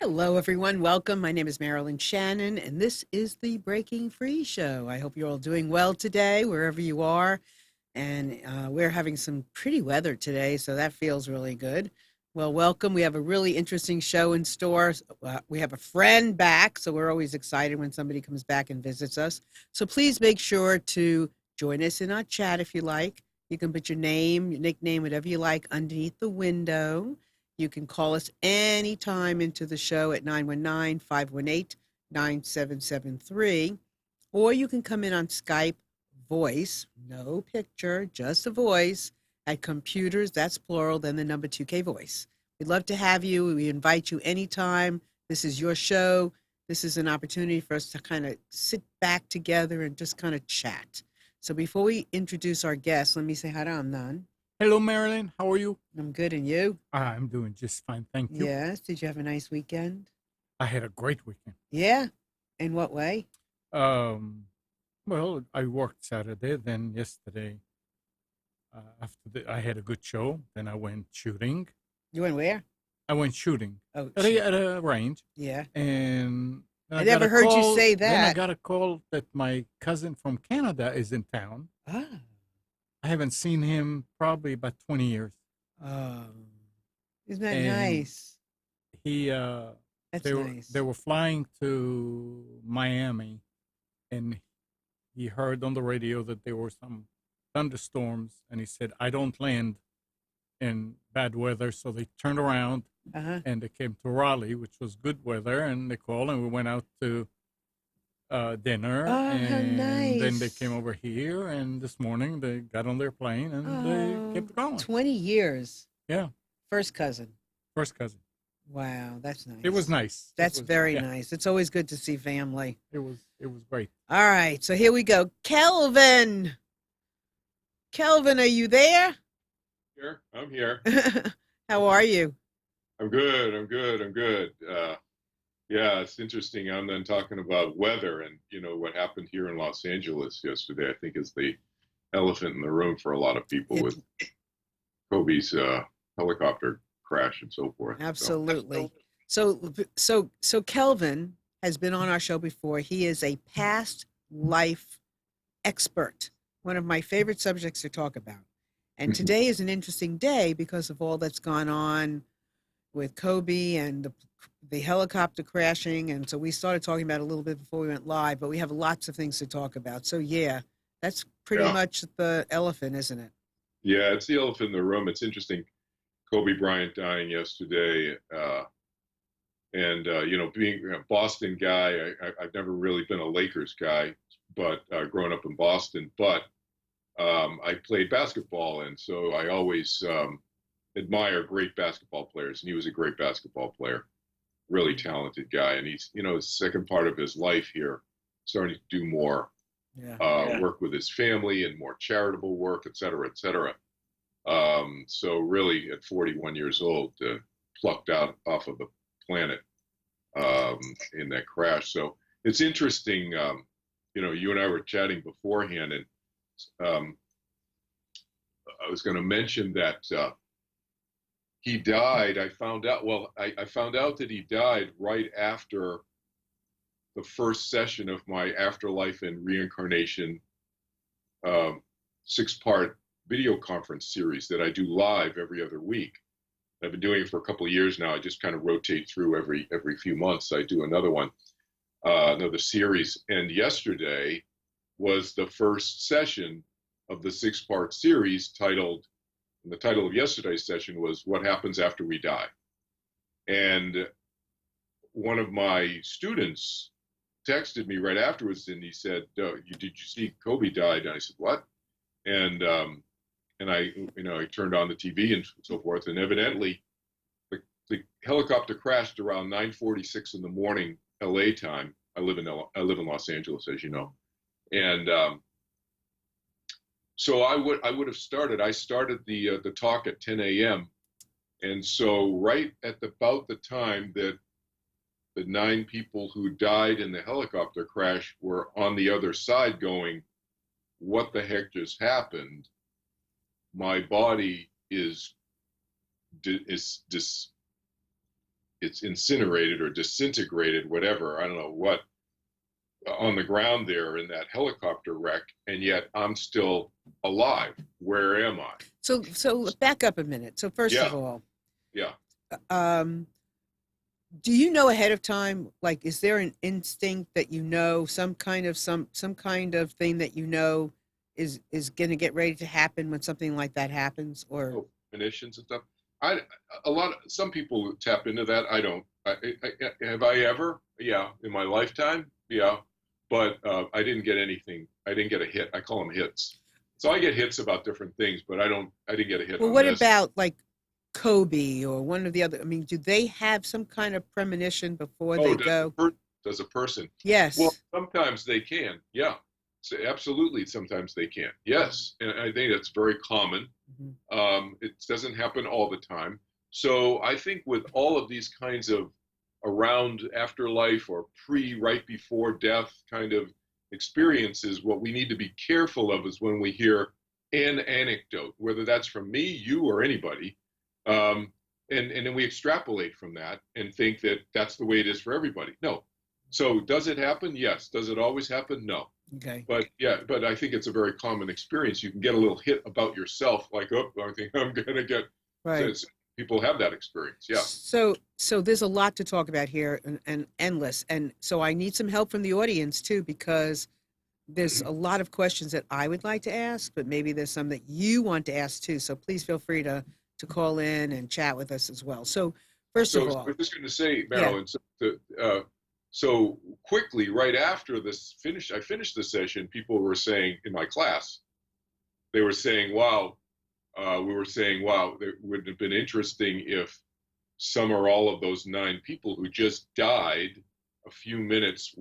Hello, everyone. Welcome. My name is Marilyn Shannon, and this is the Breaking Free Show. I hope you're all doing well today, wherever you are. And we're having some pretty weather today, so that feels really good. Well, welcome. We have a really interesting show in store. We have a friend back, so we're always excited when somebody comes back and visits us. So please make sure to join us in our chat if you like. You can put your name, your nickname, whatever you like, underneath the window. You can call us anytime into the show at 919-518-9773, or you can come in on Skype voice, no picture, just a voice, at computers, that's plural, then the number 2K voice. We'd love to have you. We invite you anytime. This is your show. This is an opportunity for us to kind of sit back together and just kind of chat. So before we introduce our guests, let me say hi to Amnon. Hello, Marilyn. How are you? I'm good, and you? I'm doing just fine. Thank you. Yes. Did you have a nice weekend? I had a great weekend. Yeah. In what way? Well, I worked Saturday, then yesterday, I had a good show. Then I went shooting. You went where? I went shooting Oh, at a range, yeah. and then I got never a heard you call- say Then I that. got a call that my cousin from Canada is in town. Ah. I haven't seen him probably about 20 years. Oh. Isn't that And nice? He, That's they were nice. they were flying to Miami, and he heard on the radio that there were some thunderstorms, and he said, "I don't land in bad weather." So they turned around Uh-huh. and they came to Raleigh, which was good weather, and they called, and we went out to dinner, Oh, how and then they nice. came over here, and this morning they got on their plane and they Oh, kept going. 20 years. Yeah, First cousin. first cousin. Wow, that's nice. It was nice. That's very yeah, nice. It's always good to see family. it was great. All right, so here we go. Kelvin. Kelvin, are you there? Here, I'm here. How are you? I'm good. I'm good. I'm good. Yeah, it's interesting. I'm then talking about weather, and what happened here in Los Angeles yesterday. I think is the elephant in the room for a lot of people with Kobe's helicopter crash and so forth. Absolutely. So Kelvin has been on our show before. He is a past life expert, one of my favorite subjects to talk about. And today is an interesting day because of all that's gone on with Kobe and the helicopter crashing. And so we started talking about it a little bit before we went live, but we have lots of things to talk about. So yeah, that's pretty Yeah. much the elephant, isn't it? Yeah, it's the elephant in the room. It's interesting. Kobe Bryant dying yesterday, and being a Boston guy, I've never really been a Lakers guy, but growing up in Boston, but I played basketball, and so I always admire great basketball players, and he was a great basketball player, really talented guy, and he's his second part of his life here, starting to do more work with his family and more charitable work, et cetera, et cetera. So really, at 41 years old, plucked out off of the planet in that crash. So it's interesting. You and I were chatting beforehand, and I was going to mention that he died. I found out. Well, I found out that he died right after the first session of my Afterlife and Reincarnation 6-part video conference series that I do live every other week. I've been doing it for a couple of years now. I just kind of rotate through every few months. I do another one, another series. And yesterday was the first session of the 6-part series titled, and the title of yesterday's session was What Happens After We Die. And one of my students texted me right afterwards, and he said, did you see Kobe died? And I said, what? And I turned on the TV and so forth, and evidently the helicopter crashed around 9:46 in the morning, LA time. I live in Los Angeles, as you know. And so I would have started. I started the talk at 10 a.m. And so right at about the time that the 9 people who died in the helicopter crash were on the other side going, what the heck just happened? My body is it's incinerated or disintegrated, whatever, I don't know what, on the ground there in that helicopter wreck, and yet I'm still alive. Where am I? So back up a minute. So first Yeah, of all, yeah. um, do you know ahead of time? Like, is there an instinct that you know, some kind of thing that you know is going to get ready to happen when something like that happens? Or Oh, munitions and stuff. I some people tap into that. I don't. Have I ever? Yeah, in my lifetime. Yeah, but I didn't get anything. I didn't get a hit. I call them hits. So I get hits about different things, but I don't. I didn't get a hit well, on what this. about like Kobe or one of the other? I mean, do they have some kind of premonition before Oh, they go? does a person? Well, Yes. sometimes they can. Yeah, so absolutely. Sometimes they can. Yes, and I think that's very common. Mhm. It doesn't happen all the time. So I think with all of these kinds of around afterlife or right before death kind of experiences, what we need to be careful of is when we hear an anecdote, whether that's from me, you, or anybody, um, and then we extrapolate from that and think that that's the way it is for everybody. No. So does it happen? Yes. Does it always happen? No. Okay. But yeah, but I think it's a very common experience. You can get a little hit about yourself, like, oh, I think I'm gonna get. Right. People have that experience. Yeah. So there's a lot to talk about here and endless. And so I need some help from the audience too, because there's a lot of questions that I would like to ask, but maybe there's some that you want to ask too. So please feel free to call in and chat with us as well. So first of So I all, was just going to say, yeah, Marilyn, so quickly, right after this finished, I finished the session, people were saying in my class, they were saying, wow, we were saying, wow, it would have been interesting if some or all of those 9 people who just died a few minutes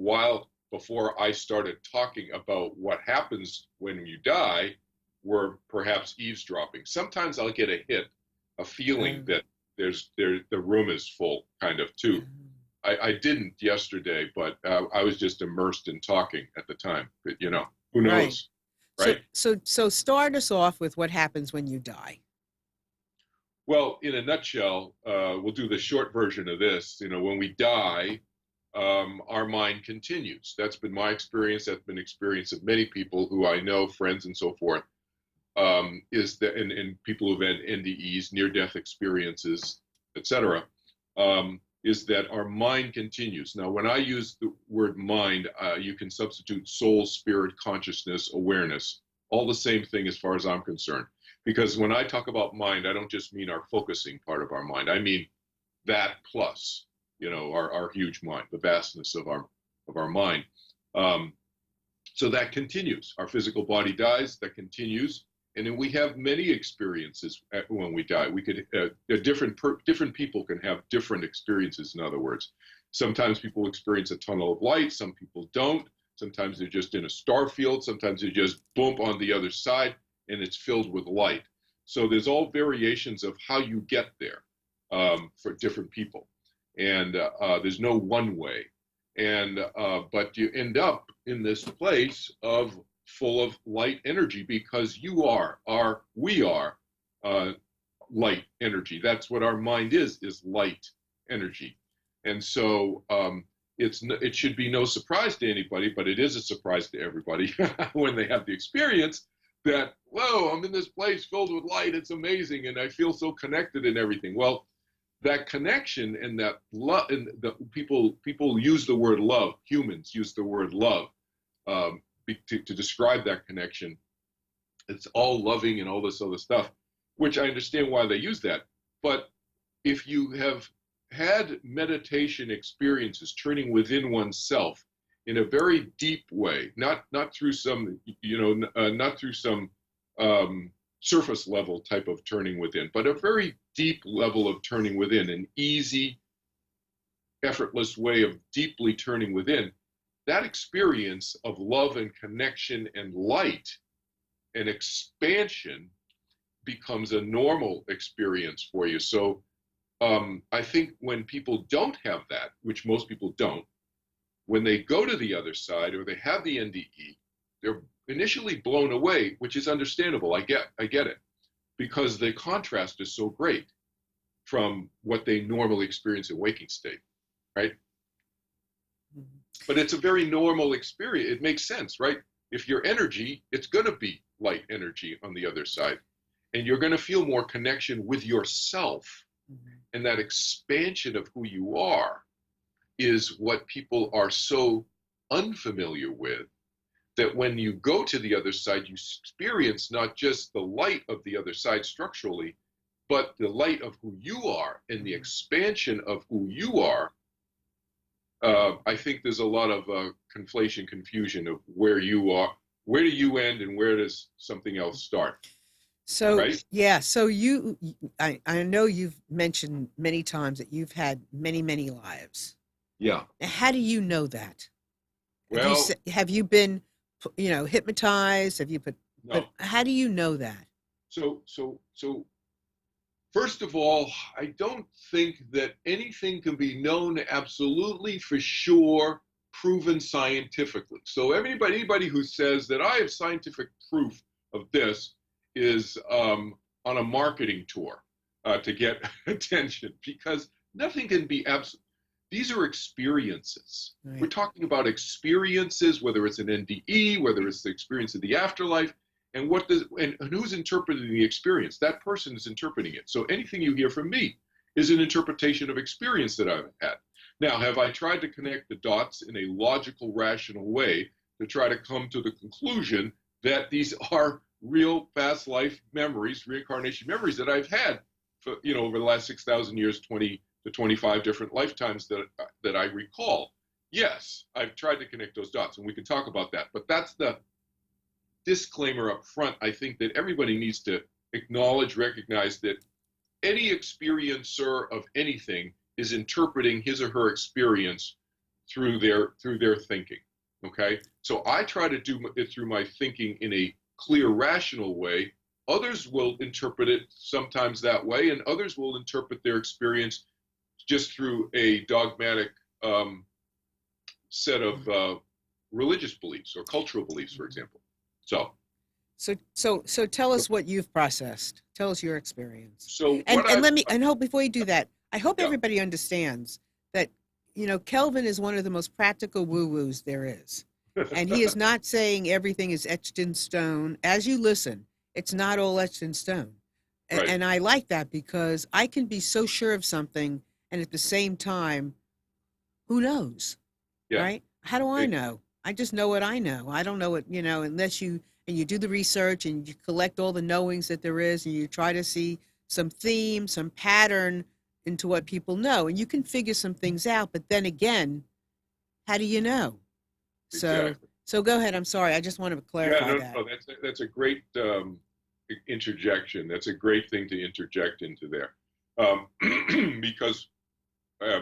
before I started talking about what happens when you die were perhaps eavesdropping. Sometimes I'll get a hit, a feeling um, that the room is full, kind of too. I didn't yesterday, but I was just immersed in talking at the time. But who right. knows, So right? so start us off with what happens when you die. Well, in a nutshell, we'll do the short version of this. When we die, our mind continues. That's been my experience. That's been the experience of many people who I know, friends and so forth. Is that and people who've had NDEs, near-death experiences, etc. Is that our mind continues. Now, when I use the word mind, you can substitute soul, spirit, consciousness, awareness, all the same thing as far as I'm concerned. Because when I talk about mind, I don't just mean our focusing part of our mind. I mean that plus, our huge mind, the vastness of our mind. So that continues. Our physical body dies, that continues. And then we have many experiences when we die. We could different people can have different experiences. In other words, sometimes people experience a tunnel of light. Some people don't. Sometimes they're just in a star field. Sometimes they just bump on the other side, and it's filled with light. So there's all variations of how you get there for different people, and there's no one way. And but you end up in this place of full of light energy because we are light energy. That's what our mind is light energy. And so it should be no surprise to anybody, but it is a surprise to everybody when they have the experience that, whoa, I'm in this place filled with light. It's amazing. And I feel so connected and everything. Well, that connection and that love, and the people use the word love, humans use the word love to describe that connection. It's all loving and all this other stuff, which I understand why they use that. But if you have had meditation experiences turning within oneself in a very deep way, not through some, not through some surface level type of turning within, but a very deep level of turning within, an easy, effortless way of deeply turning within, that experience of love and connection and light and expansion becomes a normal experience for you. So I think when people don't have that, which most people don't, when they go to the other side or they have the NDE, they're initially blown away, which is understandable. I get it, because the contrast is so great. from what they normally experience in waking state, right? Mhm. But it's a very normal experience. It makes sense, right? If you're energy, it's going to be light energy on the other side. And you're going to feel more connection with yourself. Mhm. And that expansion of who you are is what people are so unfamiliar with, that when you go to the other side, you experience not just the light of the other side structurally, but the light of who you are and the expansion of who you are. I think there's a lot of conflation, confusion of where you are, where do you end, and where does something else start, So, right? yeah, I know you've mentioned many times that you've had many, many lives. Yeah. Now, how do you know that? Well, Have you been, hypnotized? Have you but no. how do you know that? So, first of all, I don't think that anything can be known absolutely for sure, proven scientifically. So anybody who says that I have scientific proof of this is on a marketing tour to get attention, because nothing can be absolute. These are experiences. We're Right. talking about experiences, whether it's an NDE, whether it's the experience of the afterlife, and who's interpreting the experience? That person is interpreting it. So anything you hear from me is an interpretation of experience that I've had. Now, have I tried to connect the dots in a logical, rational way to try to come to the conclusion that these are real past life memories, reincarnation memories that I've had for, over the last 6,000 years, 20 to 25 different lifetimes that I recall? Yes, I've tried to connect those dots, and we can talk about that. But that's the disclaimer up front. I think that everybody needs to acknowledge, recognize that any experiencer of anything is interpreting his or her experience through their thinking. Okay, so I try to do it through my thinking in a clear, rational way. Others will interpret it sometimes that way, and others will interpret their experience just through a dogmatic set of religious beliefs or cultural beliefs, for example. So, So tell us what you've processed. Tell us your experience. so And what I've, let me and hope before you do that, I hope yeah, everybody understands that Kelvin is one of the most practical woo-woos there is. And he is not saying everything is etched in stone. As you listen, it's not all etched in stone. And, right, and I like that because I can be so sure of something and at the same time, who knows? yeah, Right? How do I know? I just know what I know. I don't know what, unless you do the research and you collect all the knowings that there is and you try to see some theme, some pattern into what people know. And you can figure some things out. But then again, how do you know? So, exactly. so go ahead. I'm sorry. I just wanted to Yeah, clarify no, that. no, that's a great interjection. That's a great thing to interject into there, because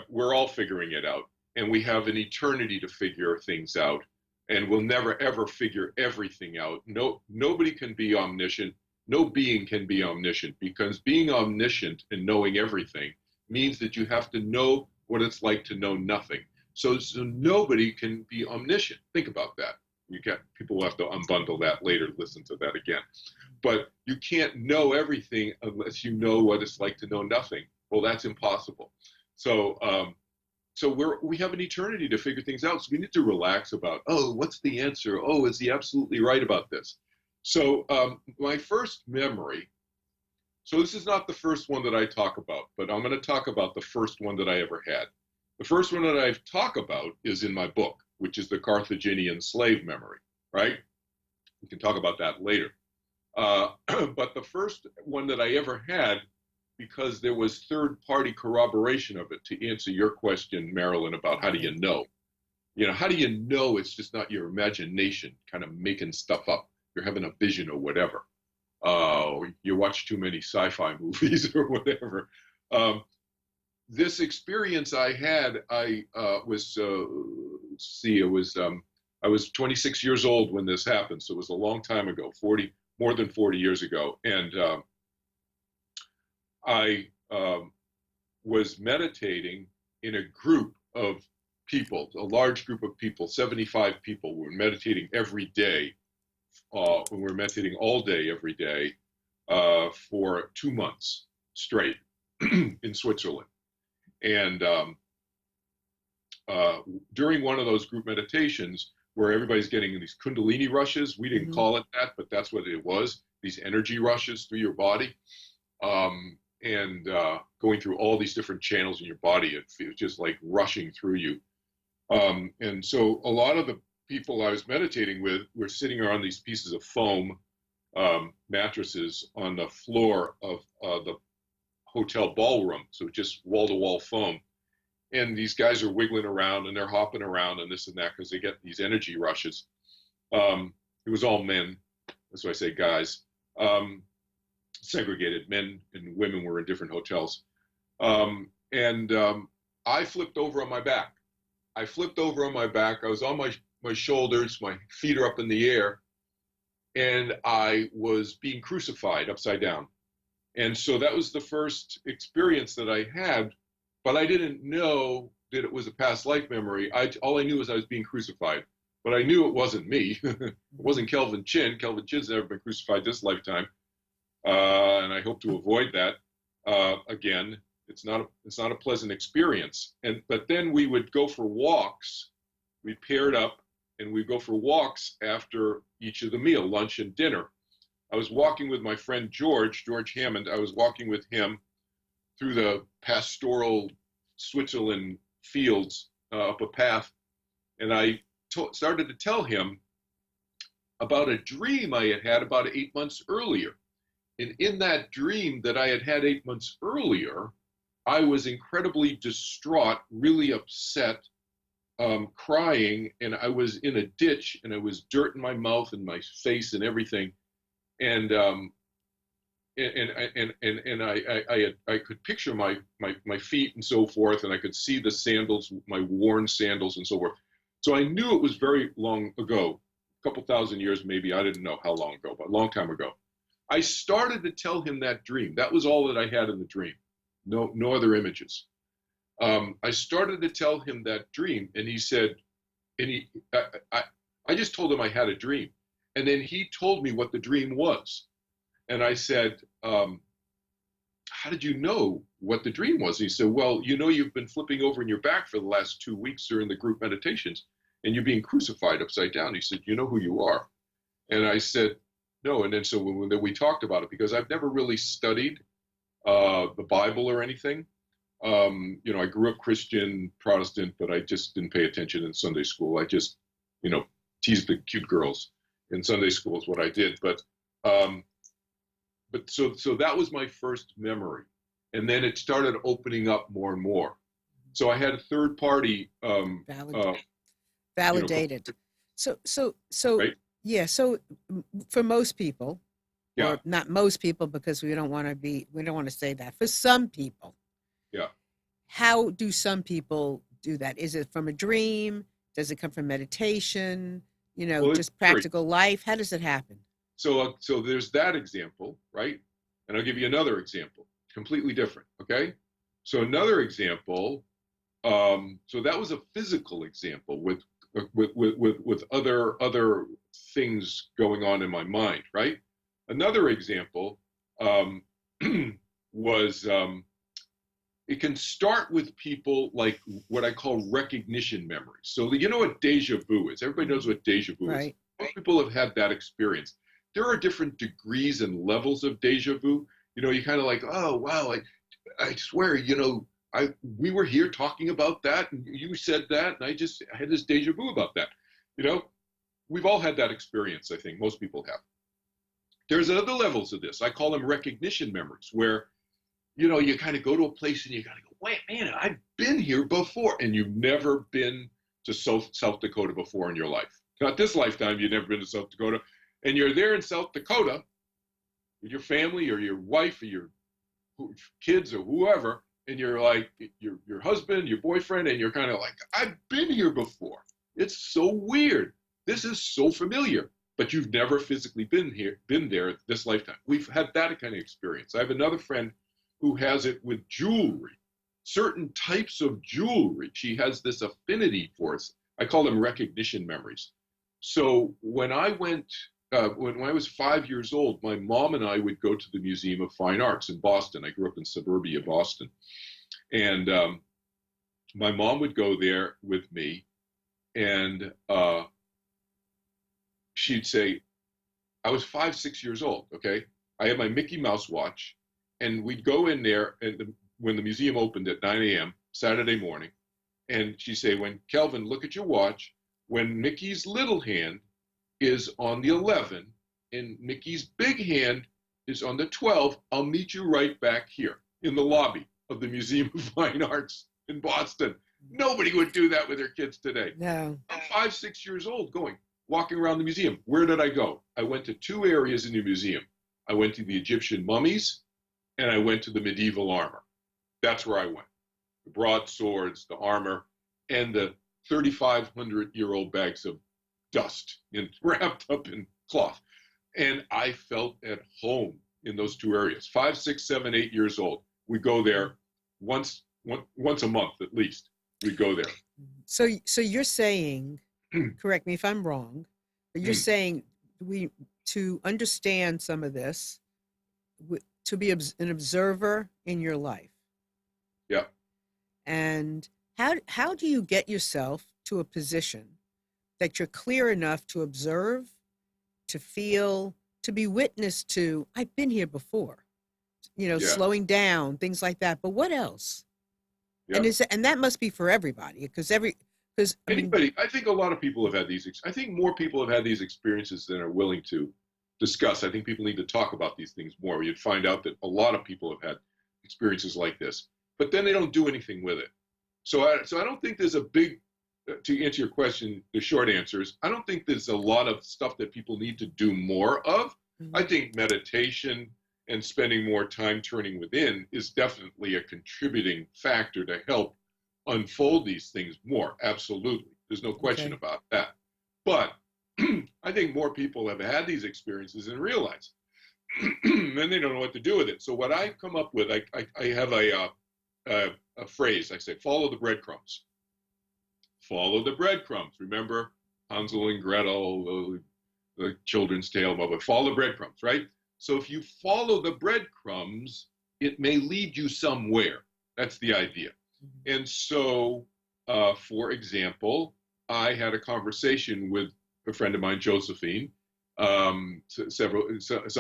we're all figuring it out, and we have an eternity to figure things out, and we'll never ever figure everything out. No, nobody can be omniscient. No being can be omniscient, because being omniscient and knowing everything means that you have to know what it's like to know nothing. So nobody can be omniscient. Think about that. People will have to unbundle that later, listen to that again. But you can't know everything unless you know what it's like to know nothing. Well, that's impossible. So we have an eternity to figure things out. So we need to relax about, oh, what's the answer? Oh, is he absolutely right about this? So my first memory. So this is not the first one that I talk about, but I'm going to talk about the first one that I ever had. The first one that I talk about is in my book, which is the Carthaginian slave memory, right? We can talk about that later. But the first one that I ever had, because there was third-party corroboration of it, to answer your question, Marilyn, about how do you know? How do you know it's just not your imagination kind of making stuff up? You're having a vision or whatever. You watch too many sci-fi movies or whatever. This experience I had, I was 26 years old when this happened, so it was a long time ago, more than 40 years ago, and I was meditating in a group of people, a large group of people, 75 people. We were meditating every day. We were meditating all day, every day, for 2 months straight. in Switzerland. And during one of those group meditations where everybody's getting these Kundalini rushes, we didn't call it that, but that's what it was, these energy rushes through your body. And going through all these different channels in your body, it feels just like rushing through you. And so a lot of the people I was meditating with were sitting around these pieces of foam mattresses on the floor of the hotel ballroom, so just wall-to-wall foam. And these guys are wiggling around and they're hopping around and this and that because they get these energy rushes. It was all men, that's why I say guys. Segregated, men and women were in different hotels. I flipped over on my back. I was on my shoulders, my feet are up in the air, and I was being crucified upside down. And so that was the first experience that I had, but I didn't know that it was a past life memory. All I knew was I was being crucified, but I knew it wasn't me. It wasn't Kelvin Chin. Kelvin Chin's never been crucified this lifetime. And I hope to avoid that again. It's not a pleasant experience. But then we would go for walks. We paired up and we'd go for walks after each of the meal, lunch and dinner. I was walking with my friend George Hammond. I was walking with him through the pastoral Switzerland fields up a path, and I started to tell him about a dream I had had about 8 months earlier. And in that dream that I had had 8 months earlier, I was incredibly distraught, really upset, crying, and I was in a ditch, and there was dirt in my mouth and my face and everything, and I could picture my feet and so forth, and I could see the sandals, my worn sandals and so forth. So I knew it was very long ago, a couple thousand years maybe. I didn't know how long ago, but a long time ago. I started to tell him that dream. That was all that I had in the dream. No other images. I started to tell him that dream, and he said, I just told him I had a dream. And then he told me what the dream was. And I said, how did you know what the dream was? And he said, well, you've been flipping over in your back for the last 2 weeks during the group meditations, and you're being crucified upside down. He said, you know who you are? And I said, no. And then so when we talked about it, because I've never really studied the Bible or anything. I grew up Christian, Protestant, but I just didn't pay attention in Sunday school. I just, teased the cute girls in Sunday school is what I did. But so that was my first memory. And then it started opening up more and more. So I had a third party. Validated. So right? Yeah. So for most people, yeah, or not most people, because we don't want to say that. For some people, yeah. How do some people do that? Is it from a dream? Does it come from meditation? Well, just practical life? How does it happen? So there's that example, right? And I'll give you another example, completely different. Okay. So another example. So that was a physical example with other things going on in my mind, right? Another example was it can start with people like what I call recognition memories. So you know what deja vu is? Everybody knows what deja vu is. Most people have had that experience. There are different degrees and levels of deja vu. You kind of like, oh wow, I swear, we were here talking about that, and you said that, and I had this deja vu about that. We've all had that experience. I think most people have. There's other levels of this. I call them recognition memories, where you kind of go to a place and you kind of go, wait, man, I've been here before, and you've never been to South Dakota before in your life. Not this lifetime, you've never been to South Dakota, and you're there in South Dakota with your family or your wife or your kids or whoever, and you're like your husband, your boyfriend, and you're kind of like, I've been here before. It's so weird. This is so familiar, but you've never physically been there this lifetime. We've had that kind of experience. I have another friend who has it with jewelry, certain types of jewelry. She has this affinity for it. I call them recognition memories. So when I went when I was 5 years old, my mom and I would go to the Museum of Fine Arts in Boston. I grew up in suburbia Boston. And my mom would go there with me, and she'd say, I was 5, 6 years old, okay? I had my Mickey Mouse watch, and we'd go in there when the museum opened at 9 a.m. Saturday morning, and she'd say, when Kelvin, look at your watch, when Mickey's little hand is on the 11 and Mickey's big hand is on the 12, I'll meet you right back here in the lobby of the Museum of Fine Arts in Boston. Nobody would do that with their kids today. No. I'm 5, 6 years old walking around the museum. Where did I go? I went to 2 areas in the museum. I went to the Egyptian mummies, and I went to the medieval armor. That's where I went. The broadswords, the armor, and the 3,500-year-old bags of dust wrapped up in cloth. And I felt at home in those 2 areas. 5, 6, 7, 8 years old. We go there once a month at least. We go there. So you're saying, correct me if I'm wrong, but you're saying to understand some of this, to be an observer in your life. Yeah. And how do you get yourself to a position that you're clear enough to observe, to feel, to be witness to, I've been here before, slowing down, things like that. But what else? Yeah. And that must be for everybody, because anybody, I think a lot of people have had I think more people have had these experiences than are willing to discuss. I think people need to talk about these things more. You'd find out that a lot of people have had experiences like this, but then they don't do anything with it. So I don't think there's a big, to answer your question, the short answer is, I don't think there's a lot of stuff that people need to do more of. Mm-hmm. I think meditation and spending more time turning within is definitely a contributing factor to help unfold these things more. Absolutely. There's no question about that. But I think more people have had these experiences and realize, then they don't know what to do with it. So what I come up with, I have a phrase. I say, follow the breadcrumbs. Follow the breadcrumbs. Remember Hansel and Gretel, the children's tale, but follow the breadcrumbs, right? So if you follow the breadcrumbs, it may lead you somewhere. That's the idea. Mm-hmm. And so, for example, I had a conversation with a friend of mine, Josephine, some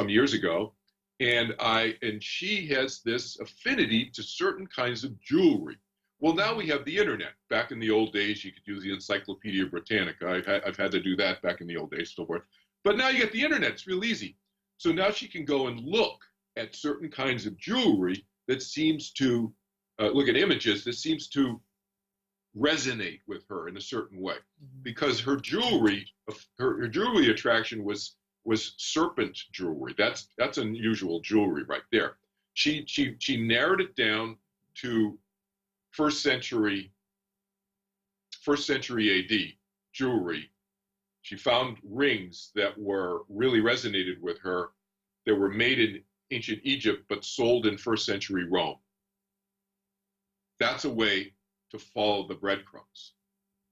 years ago, and she has this affinity to certain kinds of jewelry. Well, now we have the internet. Back in the old days, you could use the Encyclopedia Britannica. I've had to do that back in the old days, so forth. But now you get the internet. It's real easy. So now she can go and look at certain kinds of jewelry that seems to look at images that seems to resonate with her in a certain way, because her jewelry attraction was serpent jewelry. That's unusual jewelry right there. She narrowed it down to first century AD jewelry. She found rings that really resonated with her, that were made in ancient Egypt but sold in first century Rome. That's a way to follow the breadcrumbs.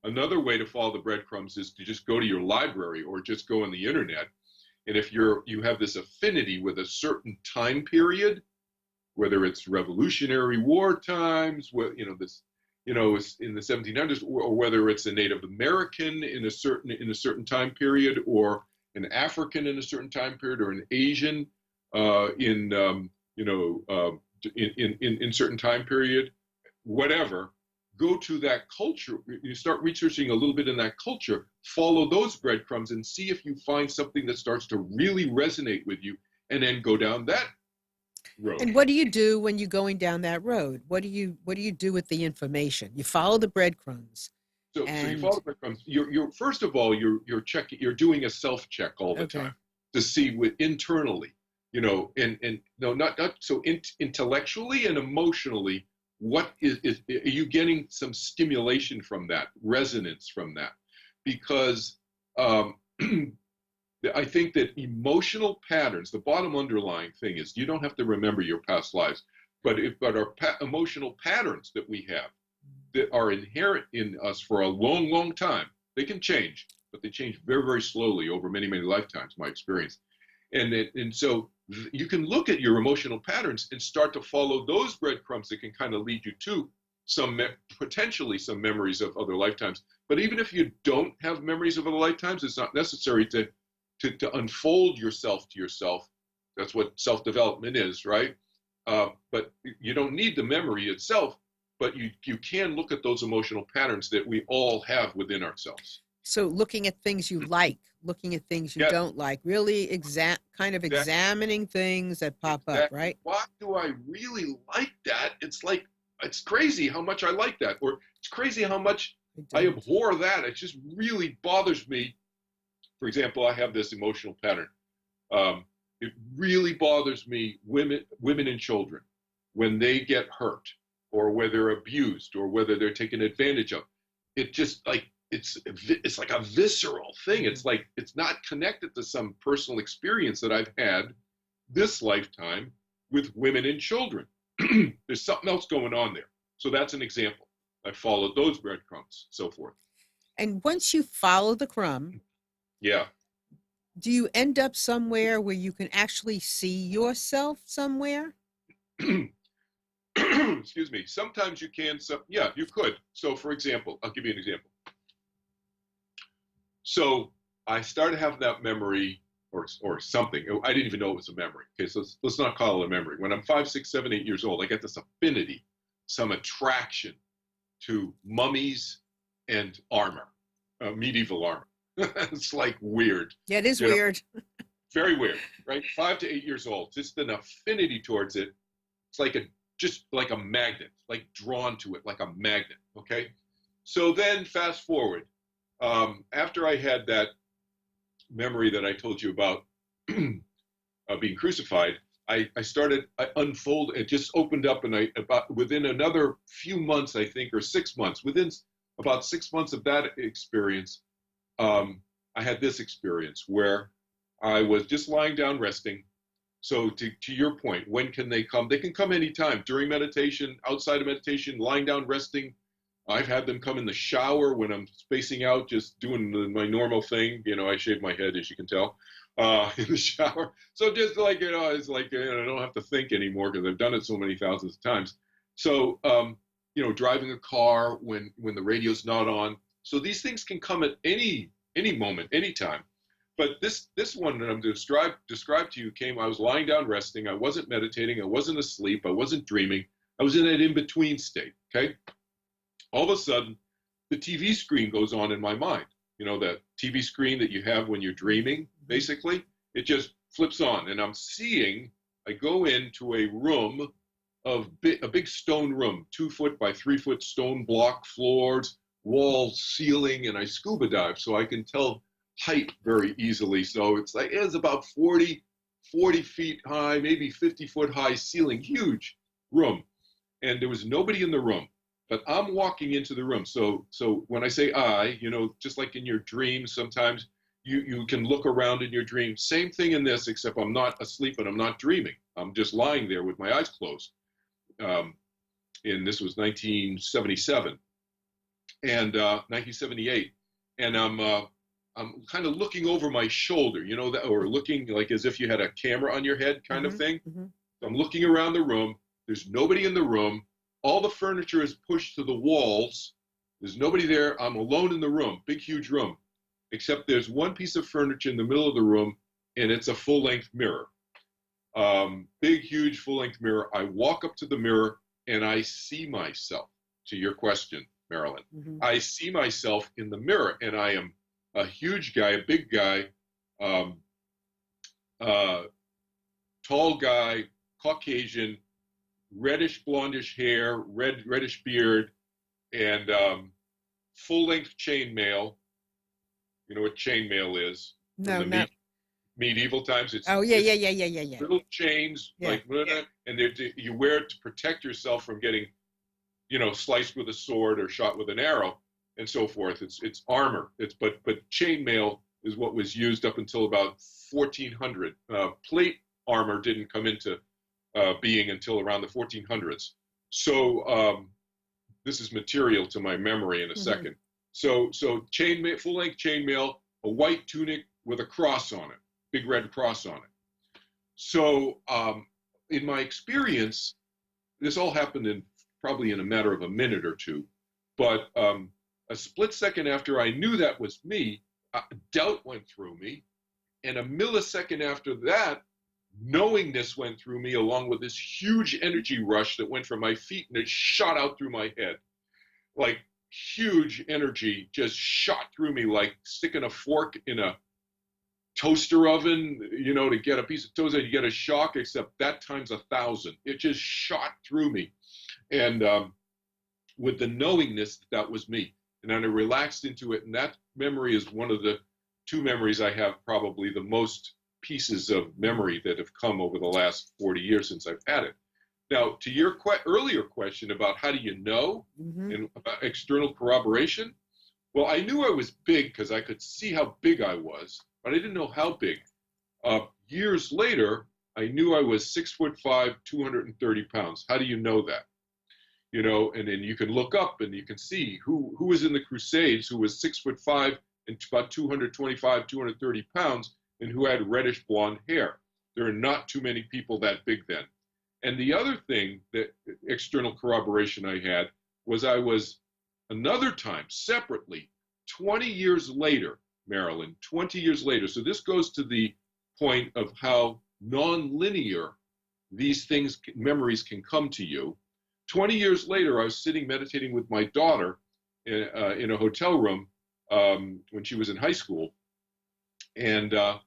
Another way to follow the breadcrumbs is to just go to your library or just go on the internet. And if you have this affinity with a certain time period, whether it's Revolutionary War times, in the 1700s, or whether it's a Native American in a certain time period, or an African in a certain time period, or an Asian in certain time period, whatever, go to that culture. You start researching a little bit in that culture, follow those breadcrumbs, and see if you find something that starts to really resonate with you, and then go down that road. And what do you do when you're going down that road? What do you do with the information? You follow the breadcrumbs. So you follow the breadcrumbs. You're first of all, you're checking. You're doing a self-check all the time to see internally, and no, not so intellectually and emotionally. What are you getting some stimulation from that, resonance from that? Because I think that emotional patterns, the bottom underlying thing is, you don't have to remember your past lives, but our emotional patterns that we have that are inherent in us for a long, long time, they can change, but they change very, very slowly over many, many lifetimes, my experience. And so you can look at your emotional patterns and start to follow those breadcrumbs that can kind of lead you to potentially some memories of other lifetimes. But even if you don't have memories of other lifetimes, it's not necessary to unfold yourself to yourself. That's what self-development is, right? But you don't need the memory itself, but you can look at those emotional patterns that we all have within ourselves. So looking at things you like, looking at things you Yeah. don't like, really kind of examining things that pop up, right? Why do I really like that? It's like, it's crazy how much I like that, or it's crazy how much I abhor that. It just really bothers me. For example, I have this emotional pattern. It really bothers me, women and children, when they get hurt, or whether they're abused, or whether they're taken advantage of. It just like, it's like a visceral thing. It's like, it's not connected to some personal experience that I've had this lifetime with women and children. There's something else going on there. So that's an example. I followed those breadcrumbs, so forth. And once you follow the crumb, yeah, do you end up somewhere where you can actually see yourself somewhere? Excuse me. Sometimes you can. Yeah, you could. So, for example, I'll give you an example. So I started having that memory, or something. I didn't even know it was a memory. Okay, so let's not call it a memory. When I'm 5, 6, 7, 8 years old, I get this affinity, some attraction to mummies and armor, medieval armor. It's like weird. Yeah, it is weird. Very weird, right? 5 to 8 years old, just an affinity towards it. It's like just like a magnet, like drawn to it like a magnet. Okay, so then fast forward. After I had that memory that I told you about being crucified, I unfolded. It just opened up, and within another few months, I think, or 6 months, within about 6 months of that experience, I had this experience where I was just lying down resting. So to your point, when can they come? They can come anytime, during meditation, outside of meditation, lying down resting. I've had them come in the shower when I'm spacing out, just doing my normal thing. I shave my head, as you can tell, in the shower. So just like, it's like, I don't have to think anymore because I've done it so many thousands of times. So, driving a car when the radio's not on. So these things can come at any moment, anytime. But this one that I'm described to you came, I was lying down resting. I wasn't meditating. I wasn't asleep. I wasn't dreaming. I was in that in-between state, okay? All of a sudden, the TV screen goes on in my mind. That TV screen that you have when you're dreaming, basically. It just flips on, and I go into a room a big stone room, 2 foot by 3 foot stone block floors, walls, ceiling, and I scuba dive, so I can tell height very easily. So it's about 40 feet high, maybe 50-foot high ceiling, huge room. And there was nobody in the room. But I'm walking into the room. So when I say just like in your dreams, sometimes you can look around in your dream. Same thing in this, except I'm not asleep and I'm not dreaming. I'm just lying there with my eyes closed. And this was 1977 and 1978. And I'm kind of looking over my shoulder, or looking like as if you had a camera on your head kind of thing. Mm-hmm. So I'm looking around the room. There's nobody in the room. All the furniture is pushed to the walls. There's nobody there. I'm alone in the room, big, huge room, except there's one piece of furniture in the middle of the room, and it's a full-length mirror. Big, huge, full-length mirror. I walk up to the mirror, and I see myself, to your question, Marilyn. Mm-hmm. I see myself in the mirror, and I am a huge guy, a big guy, tall guy, Caucasian, reddish blondish hair, reddish beard, and full-length chainmail. You know what chainmail is? No, no. Medieval times. It's yeah. Little chains, and you wear it to protect yourself from getting, sliced with a sword or shot with an arrow, and so forth. It's armor. But chainmail is what was used up until about 1400. Plate armor didn't come into being until around the 1400s. So this is material to my memory in a second. So full length chainmail, a white tunic with a cross on it, big red cross on it. So in my experience, this all happened probably in a matter of a minute or two, but a split second after I knew that was me, doubt went through me, and a millisecond after that, knowingness went through me, along with this huge energy rush that went from my feet and it shot out through my head. Like huge energy just shot through me, like sticking a fork in a toaster oven, to get a piece of toast, and you get a shock, except that times 1,000. It just shot through me. And with the knowingness that was me. And then I relaxed into it. And that memory is one of the two memories I have, probably the most pieces of memory that have come over the last 40 years since I've had it. Now, to your earlier question about how do you know, and about external corroboration, well, I knew I was big because I could see how big I was, but I didn't know how big. Years later, I knew I was 6'5", 230 pounds. How do you know that? And then you can look up and you can see who was in the Crusades, who was 6'5" and about 225, 230 pounds, and who had reddish blonde hair. There are not too many people that big then. And the other thing, that external corroboration I had, was I was another time separately, 20 years later, Marilyn, 20 years later. So this goes to the point of how non-linear these things, memories, can come to you. 20 years later, I was sitting meditating with my daughter in a hotel room when she was in high school. And I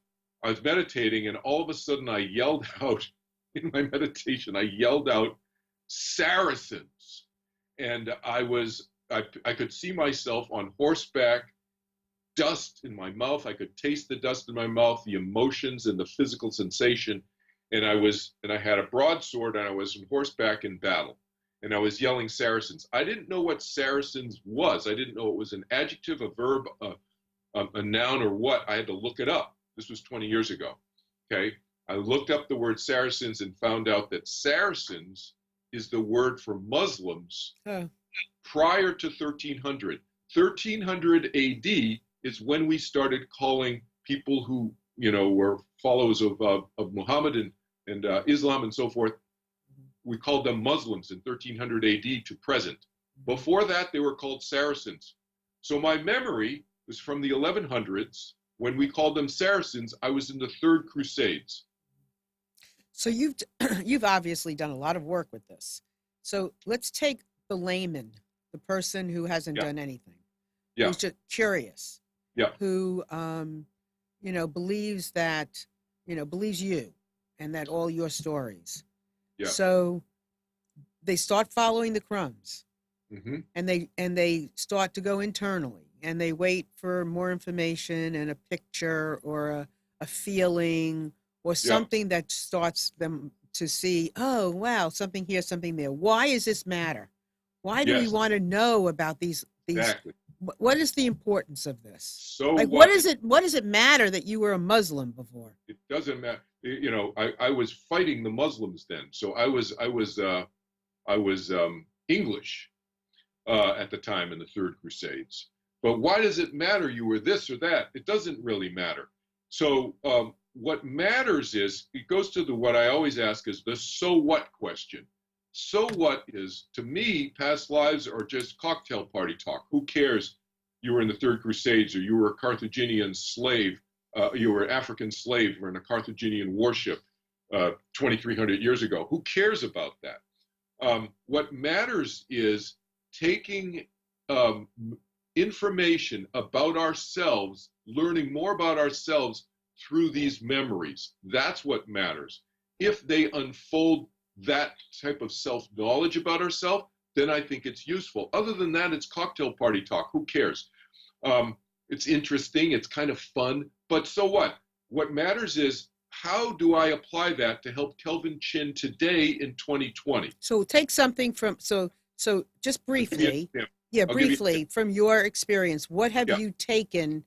was meditating, and all of a sudden I yelled out in my meditation, I yelled out, "Saracens." And I could see myself on horseback, dust in my mouth. I could taste the dust in my mouth, the emotions and the physical sensation. And I had a broadsword, and I was on horseback in battle. And I was yelling Saracens. I didn't know what Saracens was. I didn't know it was an adjective, a verb, a noun, or what. I had to look it up. This was 20 years ago. Okay. I looked up the word Saracens and found out that Saracens is the word for Muslims prior to 1300. 1300 AD is when we started calling people who, were followers of Muhammad and Islam and so forth. We called them Muslims in 1300 AD to present. Before that, they were called Saracens. So my memory was from the 1100s. When we called them Saracens, I was in the Third Crusades. So you've obviously done a lot of work with this. So let's take the layman, the person who hasn't done anything, who's just curious, who believes that, believes you and that all your stories. So they start following the crumbs, and they start to go internally, and they wait for more information and a picture or a feeling or something that starts them to see, oh, wow, something here, something there. Why does this matter? Why do we want to know about these? Exactly. What is the importance of this? So what does it matter that you were a Muslim before? It doesn't matter. I was fighting the Muslims then. So I was English at the time in the Third Crusades. But why does it matter you were this or that? It doesn't really matter. So what matters is, it goes to what I always ask is the so what question. So what is, to me, past lives are just cocktail party talk. Who cares? You were in the Third Crusades, or you were a Carthaginian slave, you were an African slave or in a Carthaginian warship 2,300 years ago. Who cares about that? What matters is taking information about ourselves, learning more about ourselves through these memories. That's what matters. If they unfold that type of self-knowledge about ourselves, then I think it's useful. Other than that, it's cocktail party talk. Who cares? It's interesting. It's kind of fun. But so what? What matters is, how do I apply that to help Kelvin Chin today in 2020? So take something from, so just briefly, briefly from your experience, what have you taken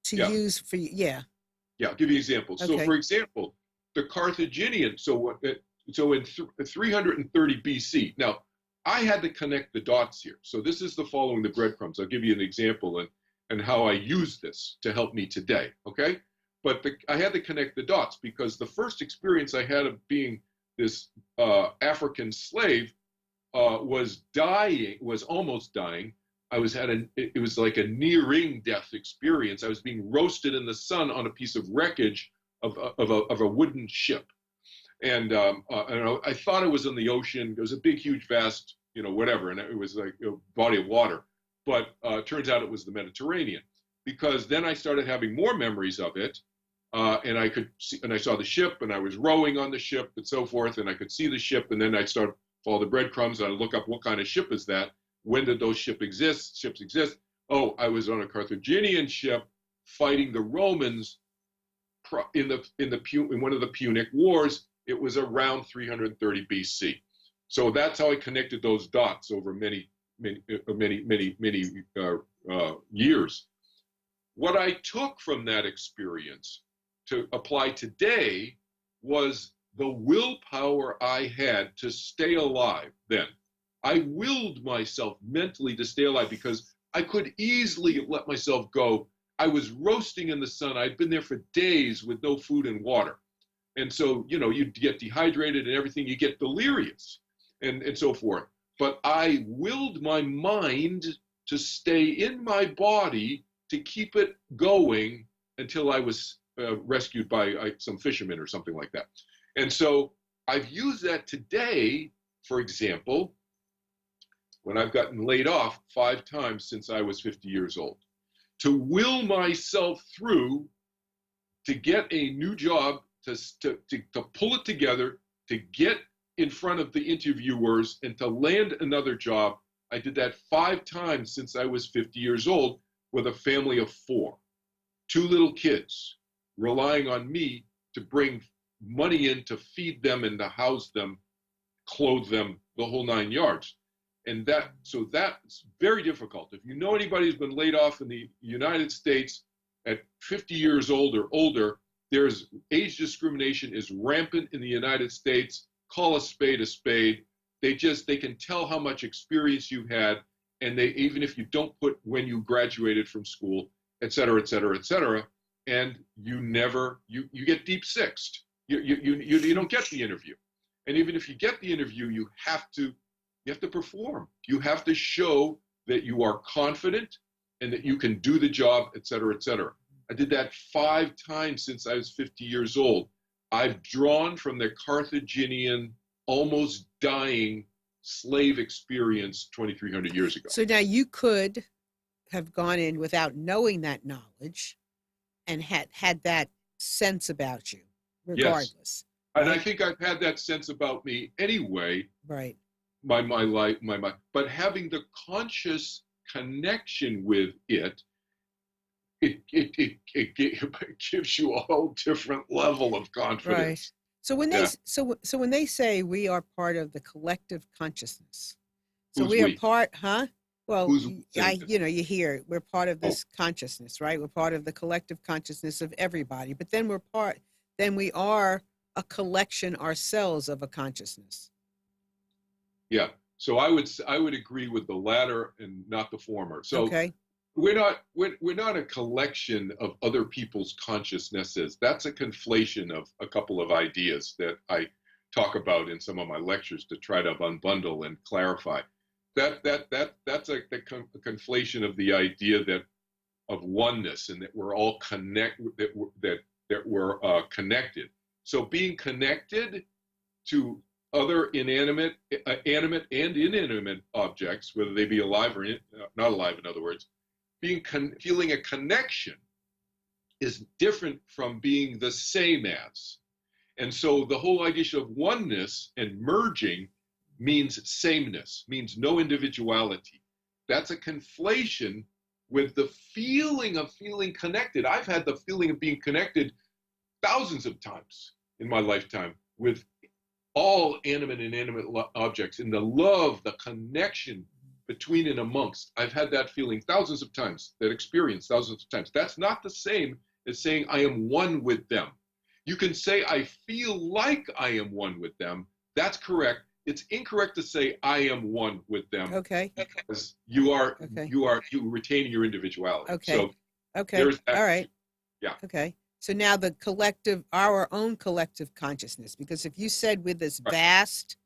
to use for, I'll give you examples. Okay. So for example, the Carthaginian, so in 330 BC, now I had to connect the dots here. So this is the following the breadcrumbs. I'll give you an example and how I use this to help me today, okay? But I had to connect the dots because the first experience I had of being this African slave was almost dying. It was like a nearing death experience. I was being roasted in the sun on a piece of wreckage of a wooden ship. And I thought it was in the ocean. It was a big, huge, vast, whatever. And it was like a body of water. But turns out it was the Mediterranean, because then I started having more memories of it. And I could see, and I saw the ship, and I was rowing on the ship and so forth. And I could see the ship. And then I'd start follow the breadcrumbs. And I'd look up what kind of ship is that? When did those ships exist? Oh, I was on a Carthaginian ship fighting the Romans in one of the Punic Wars. It was around 330 BC. So that's how I connected those dots over many years. What I took from that experience to apply today was the willpower I had to stay alive then. I willed myself mentally to stay alive because I could easily let myself go. I was roasting in the sun. I'd been there for days with no food and water. And so, you'd get dehydrated and everything, you get delirious and so forth. But I willed my mind to stay in my body to keep it going until I was rescued by some fishermen or something like that. And so I've used that today, for example, when I've gotten laid off 5 times since I was 50 years old, to will myself through to get a new job, to pull it together, to get in front of the interviewers and to land another job. I did that 5 times since I was 50 years old with a family of 4, 2 little kids, relying on me to bring money in to feed them and to house them, clothe them, the whole 9 yards. And that's very difficult. If you know anybody who's been laid off in the United States at 50 years old or older, there's age discrimination is rampant in the United States. Call a spade a spade. They can tell how much experience you had, and even if you don't put when you graduated from school, et cetera, et cetera, et cetera, and you get deep sixed. You don't get the interview. And even if you get the interview, you have to perform. You have to show that you are confident and that you can do the job, et cetera, et cetera. I did that 5 times since I was 50 years old. I've drawn from the Carthaginian, almost dying slave experience 2,300 years ago. So now you could have gone in without knowing that knowledge and had that sense about you, regardless. Yes. And I think I've had that sense about me anyway. Right. My life, my mind. But having the conscious connection with it gives you a whole different level of confidence. Right. So when they say we are part of the collective consciousness, so we are part, huh? Well, you hear we're part of this consciousness, right? We're part of the collective consciousness of everybody. But then we are a collection ourselves of a consciousness. Yeah. So I would agree with the latter and not the former. So okay. We're not a collection of other people's consciousnesses. That's a conflation of a couple of ideas that I talk about in some of my lectures to try to unbundle and clarify. That's a conflation of the idea of oneness and that we're all that we're connected. So being connected to other animate and inanimate objects, whether they be alive or not alive, in other words, feeling a connection is different from being the same as. And so the whole idea of oneness and merging means sameness, means no individuality. That's a conflation with the feeling of feeling connected. I've had the feeling of being connected thousands of times in my lifetime with all animate and inanimate objects, and the love, the connection between and amongst. I've had that feeling thousands of times, that experience thousands of times. That's not the same as saying I am one with them. You can say I feel like I am one with them. That's correct. it's incorrect to say I am one with them, Okay. because you Okay. retain your individuality. Okay. So Okay. there's that. All right. Yeah. Okay. So now the collective, our own collective consciousness, because if you said with this Right. vast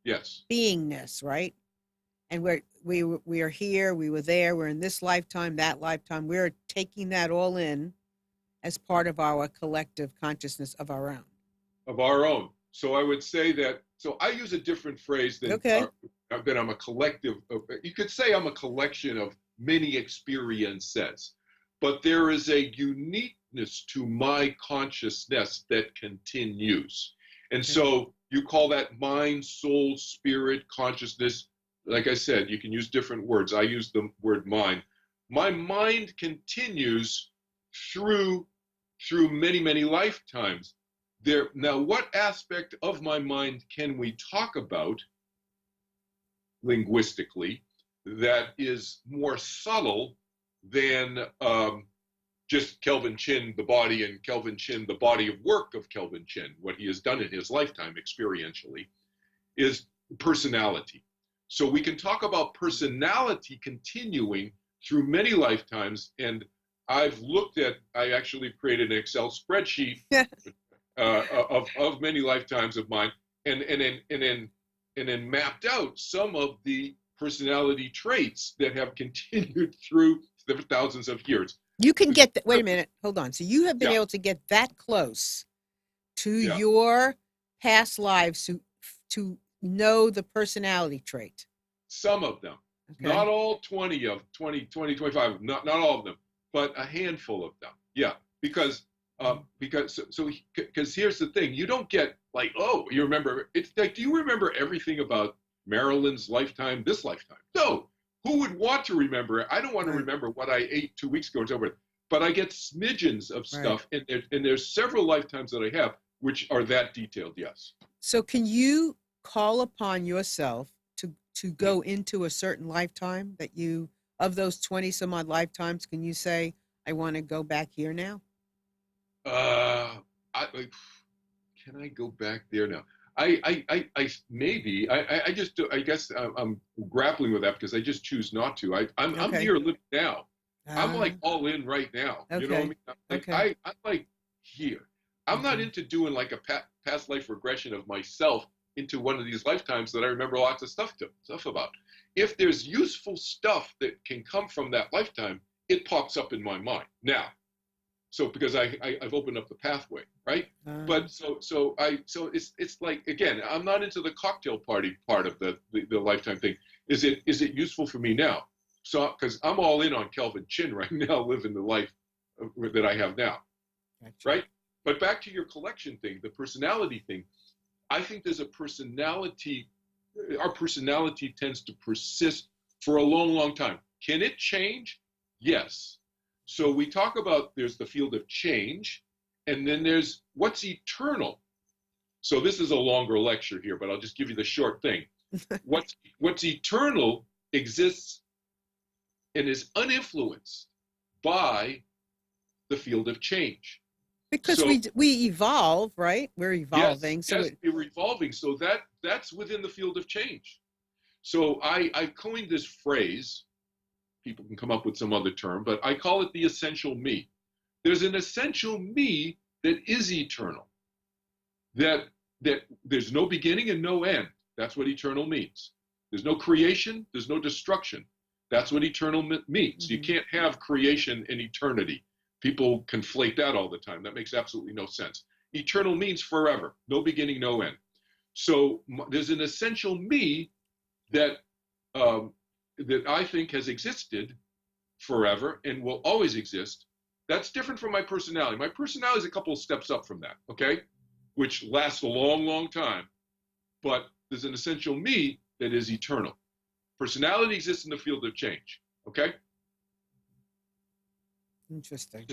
Yes. beingness, right? And we are here, we were there, we're in this lifetime, that lifetime, we're taking that all in as part of our collective consciousness of our own. Of our own. So I would say that. So I use a different phrase than Okay. that I'm a collective. You could say I'm a collection of many experiences, but there is a uniqueness to my consciousness that continues. And so you call that mind, soul, spirit, consciousness. Like I said, you can use different words. I use the word mind. My mind continues through many, many lifetimes. Now, what aspect of my mind can we talk about linguistically that is more subtle than just Kelvin Chin, the body, and Kelvin Chin, the body of work of Kelvin Chin, what he has done in his lifetime experientially, is personality. So we can talk about personality continuing through many lifetimes, and I actually created an Excel spreadsheet of many lifetimes of mine, and then mapped out some of the personality traits that have continued through the thousands of years. You can get that. Wait a minute. Hold on. So you have been Yeah. able to get that close to Yeah. your past lives to know the personality trait. Some of them, Okay. not all 20, 25, not all of them, but a handful of them. Yeah, because here's the thing: you don't get like, oh, you remember. It's like, do you remember everything about Marilyn's lifetime, this lifetime? No. Who would want to remember it? I don't want to remember what I ate 2 weeks ago. It's over. But I get smidgens of stuff, and there's several lifetimes that I have which are that detailed. Yes. So can you call upon yourself to go into a certain lifetime that you, of those 20 some odd lifetimes, can you say, I want to go back here now? Can I go back there now? I guess I'm grappling with that because I just choose not to. I'm here living now. I'm like all in right now. Okay. You know what I mean? I'm like here. I'm not into doing like a past life regression of myself into one of these lifetimes that I remember lots of stuff about. If there's useful stuff that can come from that lifetime, it pops up in my mind now. So because I've opened up the pathway, right? But so it's like, again, I'm not into the cocktail party part of the lifetime thing. Is it useful for me now? So because I'm all in on Kelvin Chin right now, living the life that I have now, Gotcha. Right? But back to your collection thing, the personality thing. I think there's a personality. Our personality tends to persist for a long, long time. Can it change? Yes. So we talk about there's the field of change, and then there's what's eternal. So this is a longer lecture here, but I'll just give you the short thing. What's eternal exists and is uninfluenced by the field of change. Because we evolve, right? We're evolving. Yes, we're evolving. So that's within the field of change. So I coined this phrase. People can come up with some other term, but I call it the essential me. There's an essential me that is eternal. That there's no beginning and no end. That's what eternal means. There's no creation, there's no destruction. That's what eternal means. Mm-hmm. You can't have creation and eternity. People conflate that all the time. That makes absolutely no sense. Eternal means forever, no beginning, no end. So there's an essential me that I think has existed forever and will always exist. That's different from my personality. My personality is a couple of steps up from that, okay? Which lasts a long, long time. But there's an essential me that is eternal. Personality exists in the field of change, okay? Interesting.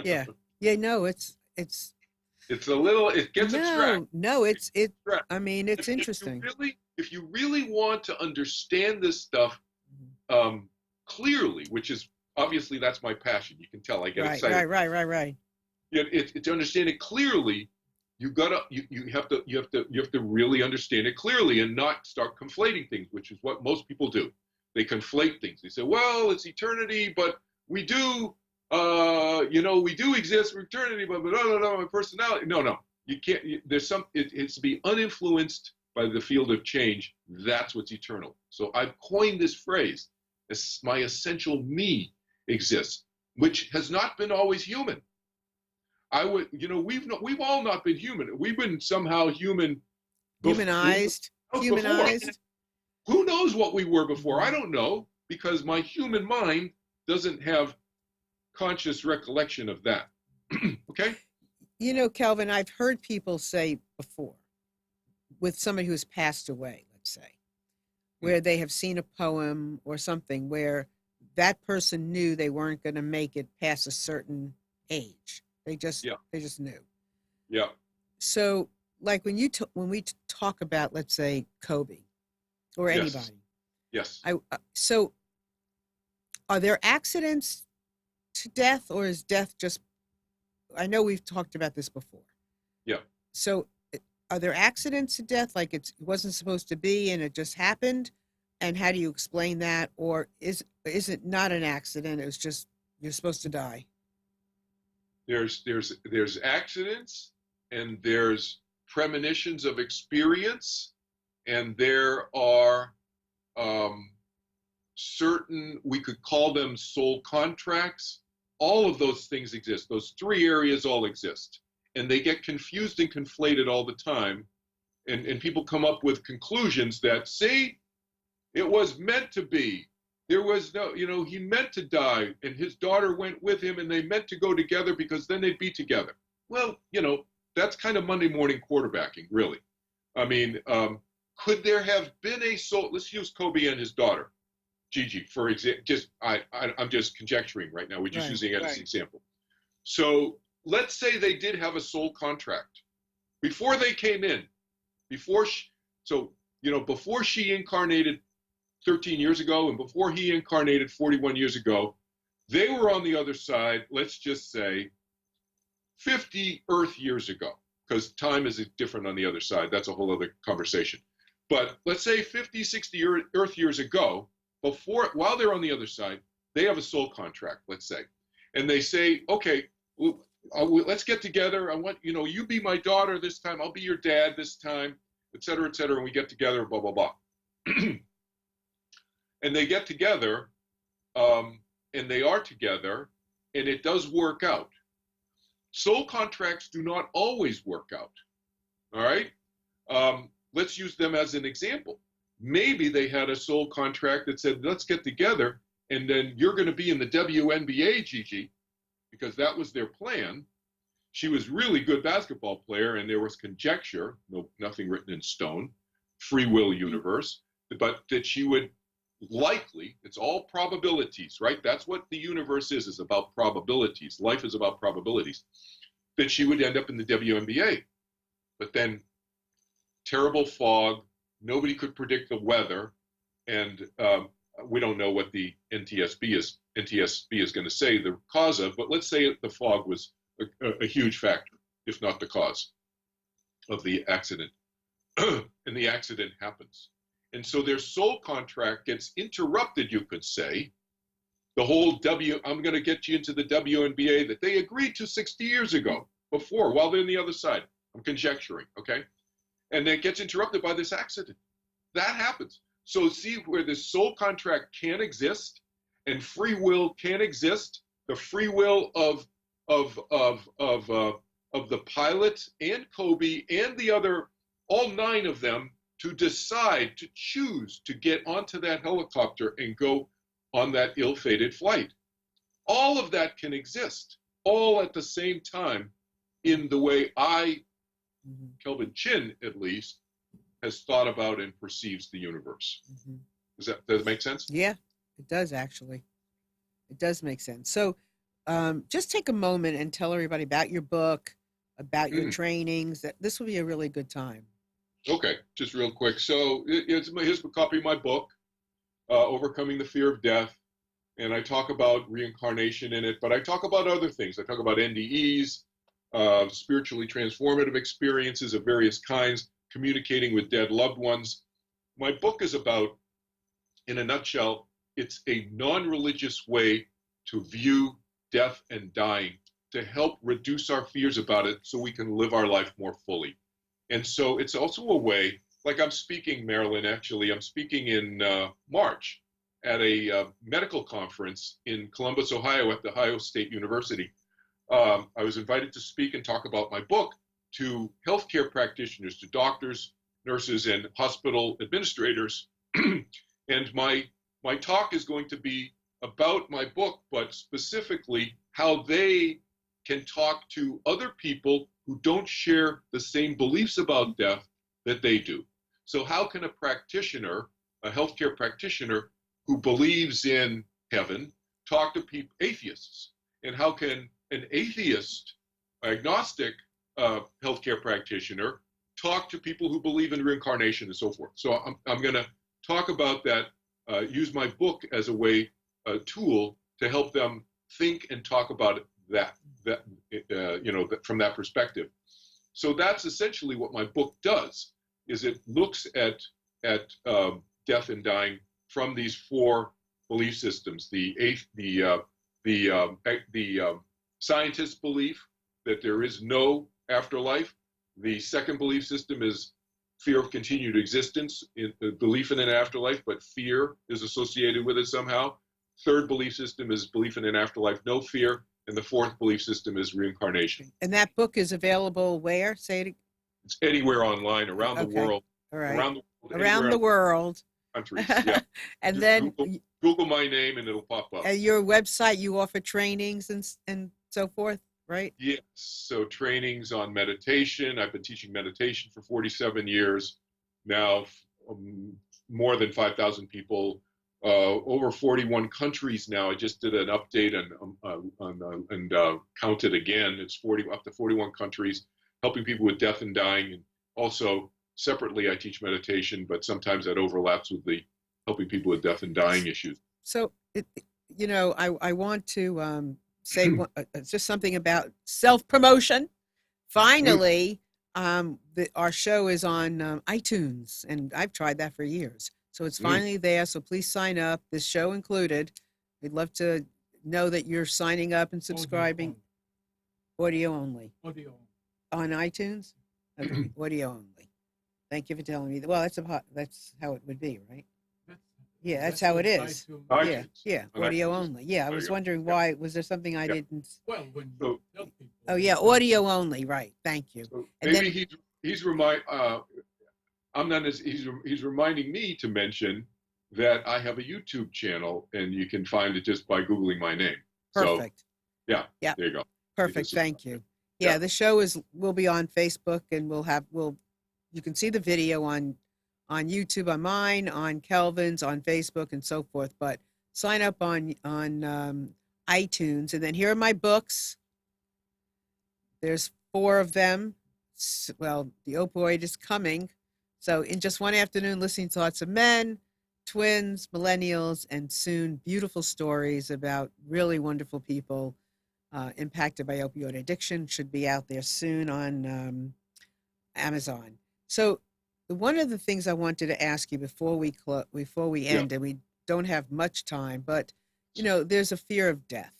Yeah. No, it's a little, it gets abstract. No, I mean, it's interesting. If you really want to understand this stuff clearly, which is obviously that's my passion. You can tell I get excited. Right. To understand it clearly, you have to really understand it clearly and not start conflating things, which is what most people do. They conflate things. They say, well, it's eternity, but we do we do exist for eternity, but no, my personality. No, you can't. It's to be uninfluenced by the field of change. That's what's eternal. So I've coined this phrase: my essential me exists, which has not been always human. We've all not been human. We've been somehow humanized. Before. Who knows what we were before? I don't know, because my human mind doesn't have conscious recollection of that. Okay? Kelvin, I've heard people say before, with somebody who's passed away, let's say, where they have seen a poem or something where that person knew they weren't going to make it past a certain age. They just knew. Yeah. So, like when we talk about, let's say, Kobe or anybody. Yes. So, are there accidents to death, or is death just? I know we've talked about this before. Yeah. So, are there accidents to death, like it wasn't supposed to be and it just happened? And how do you explain that? Or is it not an accident? It was just you're supposed to die. There's accidents, and there's premonitions of experience, and there are certain, we could call them soul contracts. All of those things exist. Those three areas all exist, and they get confused and conflated all the time. And people come up with conclusions that, see, it was meant to be. There was no, he meant to die, and his daughter went with him, and they meant to go together because then they'd be together. Well, that's kind of Monday morning quarterbacking, really. I mean, could there have been a soul? Let's use Kobe and his daughter, Gigi, for example. I'm just conjecturing right now. We're just using it as an example. So let's say they did have a soul contract before they came in, before she incarnated 13 years ago, and before he incarnated 41 years ago, they were on the other side, let's just say 50 Earth years ago, because time is different on the other side. That's a whole other conversation. But let's say 50, 60 Earth years ago, while they're on the other side, they have a soul contract, let's say. And they say, okay, let's get together. I want, you be my daughter this time. I'll be your dad this time, et cetera, and we get together, blah, blah, blah. And they get together, and they are together, and it does work out. Soul contracts do not always work out, all right? Let's use them as an example. Maybe they had a soul contract that said, let's get together, and then you're going to be in the WNBA, Gigi, because that was their plan. She was a really good basketball player, and there was conjecture, nothing written in stone, free will universe, but that she would likely, it's all probabilities, right? That's what the universe is about probabilities. Life is about probabilities. That she would end up in the WNBA. But then terrible fog, nobody could predict the weather, and we don't know what the NTSB is going to say the cause of, but let's say the fog was a huge factor, if not the cause of the accident. And the accident happens. And so their soul contract gets interrupted, you could say. The whole I'm going to get you into the WNBA that they agreed to 60 years ago, while they're on the other side. I'm conjecturing, okay? And it gets interrupted by this accident. That happens. So see where this soul contract can exist and free will can exist. The free will of the pilot and Kobe and the other, all 9 of them, to decide, to choose to get onto that helicopter and go on that ill-fated flight. All of that can exist, all at the same time, in the way Kelvin Chin at least, has thought about and perceives the universe. Does that make sense? Yeah, it does actually. It does make sense. So just take a moment and tell everybody about your book, about your trainings. This will be a really good time. Okay, just real quick. So here's a copy of my book, Overcoming the Fear of Death. And I talk about reincarnation in it, but I talk about other things. I talk about NDEs. spiritually transformative experiences of various kinds, communicating with dead loved ones. My book is about, in a nutshell, it's a non-religious way to view death and dying, to help reduce our fears about it so we can live our life more fully. And so it's also a way, like I'm speaking, Marilyn, actually, I'm speaking in March at a medical conference in Columbus, Ohio at the Ohio State University. I was invited to speak and talk about my book to healthcare practitioners, to doctors, nurses, and hospital administrators. And my talk is going to be about my book, but specifically how they can talk to other people who don't share the same beliefs about death that they do. So how can a practitioner, a healthcare practitioner who believes in heaven, talk to atheists? And how can an atheist, agnostic healthcare practitioner talk to people who believe in reincarnation and so forth? So I'm going to talk about that, use my book as a tool to help them think and talk about that from that perspective. So that's essentially what my book does. Is it looks at death and dying from these four belief systems: the scientist belief that there is no afterlife. The second belief system is fear of continued existence, belief in an afterlife, but fear is associated with it somehow. Third belief system is belief in an afterlife, no fear. And the fourth belief system is reincarnation. And that book is available where? Say it. It's anywhere online, around the world. All right. Around the world. Countries, yeah. And just then Google my name and it'll pop up. At your website, you offer trainings and so forth, right? Yes. So trainings on meditation. I've been teaching meditation for 47 years now. More than 5,000 people. Over 41 countries now. I just did an update and counted again. It's up to 41 countries, helping people with death and dying. And also separately, I teach meditation, but sometimes that overlaps with the helping people with death and dying issues. So, I want to say just something about self-promotion. Finally, our show is on iTunes, and I've tried that for years. So it's finally there. So please sign up, this show included. We'd love to know that you're signing up and subscribing. Audio only. Audio. On iTunes? Okay, audio only. Thank you for telling me that. Well, that's how it would be, right? Yeah, that's how it is. Yeah, audio only. Yeah, I was wondering why. Was there something I didn't? Well, when you tell people. Oh, yeah, audio only. Right. Thank you. So and maybe then, he's reminding me to mention that I have a YouTube channel, and you can find it just by Googling my name. Perfect. So, yeah, there you go. Perfect. Thank you. Yeah, the show will be on Facebook, and you can see the video on YouTube, on mine, on Kelvin's, on Facebook, and so forth. But sign up on iTunes, and then here are my books. There's 4 of them. Well, the opioid is coming. So in just one afternoon, listening to lots of men, twins, millennials, and soon beautiful stories about really wonderful people impacted by opioid addiction should be out there soon on Amazon. So one of the things I wanted to ask you before we end, and we don't have much time, but there's a fear of death.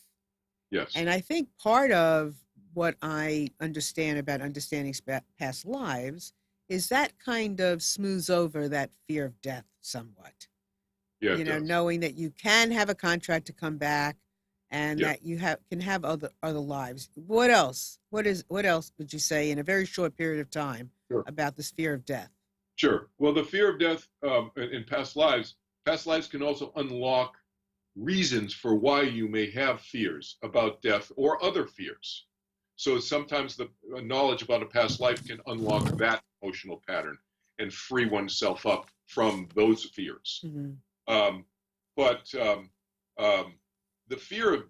Yes. And I think part of what I understand about understanding past lives is that kind of smooths over that fear of death somewhat. Yeah, knowing that you can have a contract to come back, and that you can have other lives. What else? What else would you say in a very short period of time about this fear of death? Sure. Well, the fear of death in past lives can also unlock reasons for why you may have fears about death or other fears. So sometimes the knowledge about a past life can unlock that emotional pattern and free oneself up from those fears. Mm-hmm. The fear of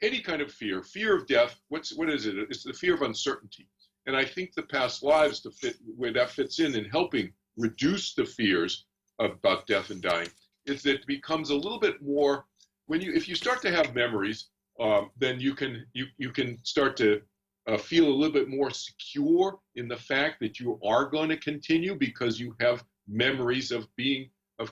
any kind of fear of death, what is it? It's the fear of uncertainty. And I think the past lives where that fits in helping reduce the fears about death and dying is that it becomes a little bit more if you start to have memories, then you can start to feel a little bit more secure in the fact that you are going to continue because you have memories of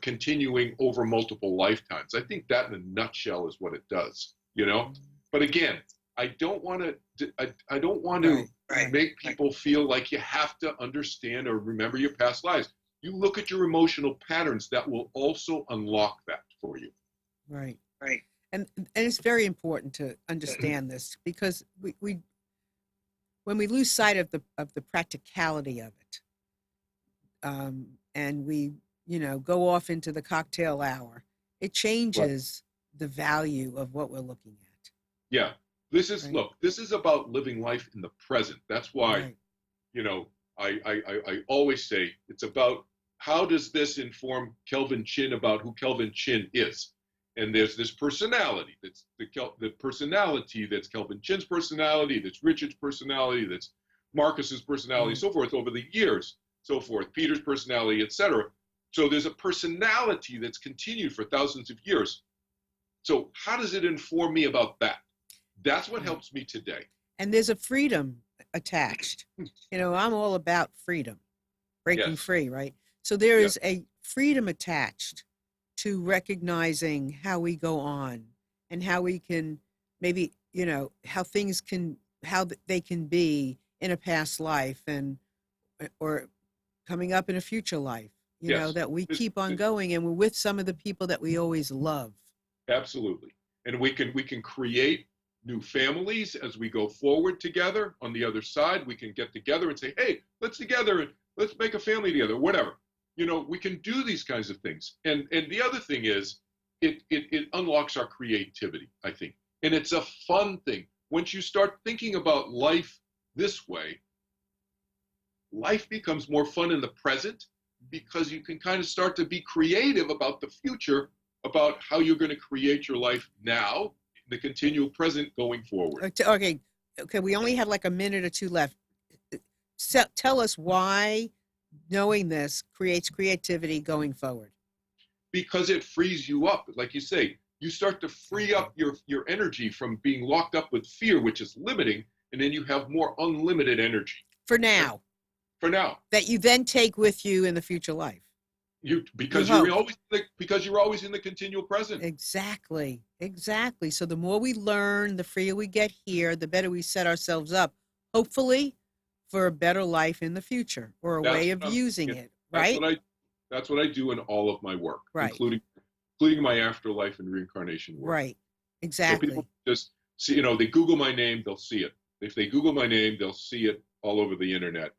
continuing over multiple lifetimes. I think that in a nutshell is what it does, you know. But again, I don't want to make people feel like you have to understand or remember your past lives. You look at your emotional patterns, that will also unlock that for you. Right. And it's very important to understand this, because we when we lose sight of the practicality of it, and we go off into the cocktail hour, it changes the value of what we're looking at. Yeah, this is this is about living life in the present. That's why, I always say it's about how does this inform Kelvin Chin about who Kelvin Chin is. And there's this personality that's the personality that's Kelvin Chin's personality, that's Richard's personality, that's Marcus's personality, so forth over the years, so forth, Peter's personality, etc. So there's a personality that's continued for thousands of years. So how does it inform me about that? That's what helps me today. And there's a freedom attached. I'm all about freedom, breaking free, right? So there is a freedom attached to recognizing how we go on and how we can maybe, how they can be in a past life or coming up in a future life, that we keep on going, and we're with some of the people that we always love. Absolutely. And we can create new families as we go forward together. On the other side, we can get together and say, hey, let's make a family together, whatever. We can do these kinds of things. And the other thing is, it unlocks our creativity, I think. And it's a fun thing. Once you start thinking about life this way, life becomes more fun in the present, because you can kind of start to be creative about the future, about how you're going to create your life now, in the continual present going forward. Okay. We only have like a minute or two left. Tell us why knowing this creates creativity going forward. Because it frees you up. Like you say, you start to free up your energy from being locked up with fear, which is limiting, and then you have more unlimited energy. For now. That you then take with you in the future life. Because you're always in the continual present. Exactly. So the more we learn, the freer we get here, the better we set ourselves up, hopefully, for a better life in the future, or a way of using it, right? That's what I do in all of my work, right, including my afterlife and reincarnation work. Right, exactly. So people just see, they Google my name, they'll see it. If they Google my name, they'll see it all over the internet.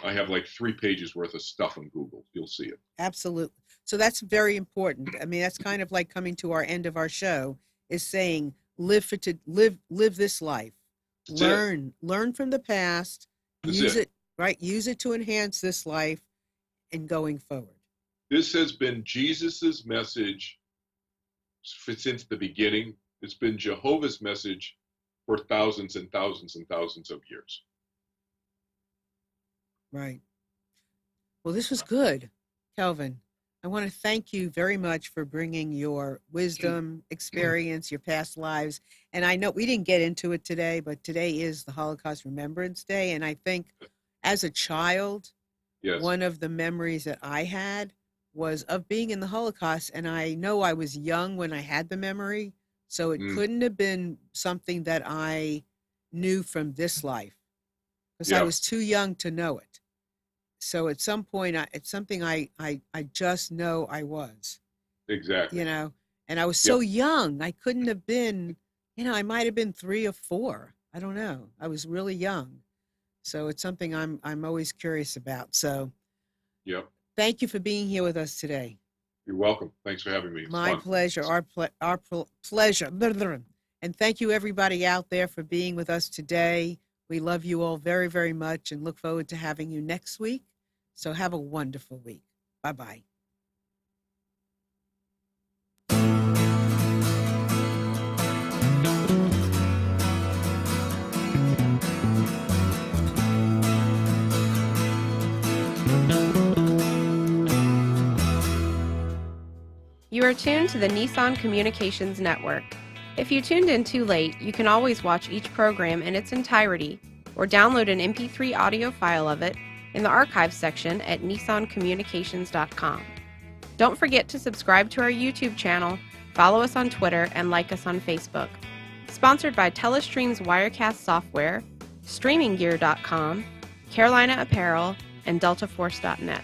I have like 3 pages worth of stuff on Google. You'll see it. Absolutely. So that's very important. I mean, that's kind of like coming to our end of our show, is saying, live this life. Learn from the past. Use it, right? Use it to enhance this life and going forward. This has been Jesus's message since the beginning. It's been Jehovah's message for thousands and thousands and thousands of years. Right. Well, this was good, Kelvin. I want to thank you very much for bringing your wisdom, experience, your past lives. And I know we didn't get into it today, but today is the Holocaust Remembrance Day. And I think as a child, one of the memories that I had was of being in the Holocaust. And I know I was young when I had the memory, so it couldn't have been something that I knew from this life, because I was too young to know it. So at some point, it's something I just know I was. Exactly. And I was so young. I couldn't have been, I might have been 3 or 4. I don't know. I was really young. So it's something I'm always curious about. So thank you for being here with us today. You're welcome. Thanks for having me. It's My fun. pleasure. Our pleasure. And thank you, everybody out there, for being with us today. We love you all very, very much and look forward to having you next week. So have a wonderful week. Bye-bye. You are tuned to the Nissan Communications Network. If you tuned in too late, you can always watch each program in its entirety or download an MP3 audio file of it in the archives section at nissancommunications.com. Don't forget to subscribe to our YouTube channel, follow us on Twitter, and like us on Facebook. Sponsored by Telestream's Wirecast software, StreamingGear.com, Carolina Apparel, and DeltaForce.net.